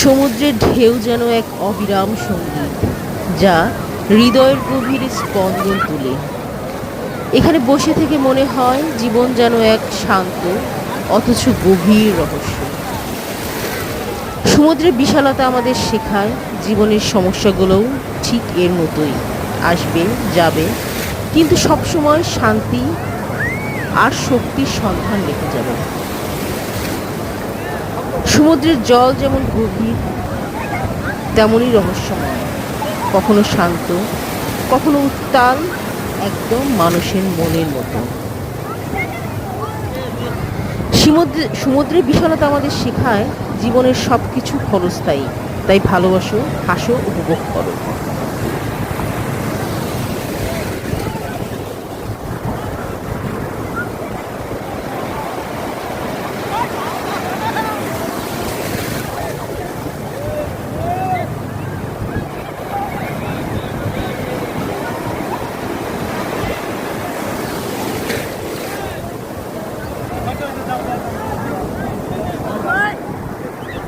সমুদ্রের ঢেউ যেন এক অবিরাম সঙ্গীত, যা হৃদয়ের গভীরে স্পন্দন তুলে। এখানে বসে থেকে মনে হয় জীবন যেন এক শান্ত অথচ গভীর রহস্য। সমুদ্রের বিশালতা আমাদের শেখায় জীবনের সমস্যাগুলোও ঠিক এর মতোই, আসবে যাবে, কিন্তু সবসময় শান্তি আর শক্তির সন্ধান রেখে যাবে। সমুদ্রের জল যেমন গভীর, তেমনই রহস্যময়, কখনো শান্ত, কখনো উত্তাল, একদম মানুষের মনের মতো। সমুদ্রের বিশালতা আমাদের শেখায় জীবনের সবকিছু ক্ষণস্থায়ী, তাই ভালোবাসো, হাসো, উপভোগ করো।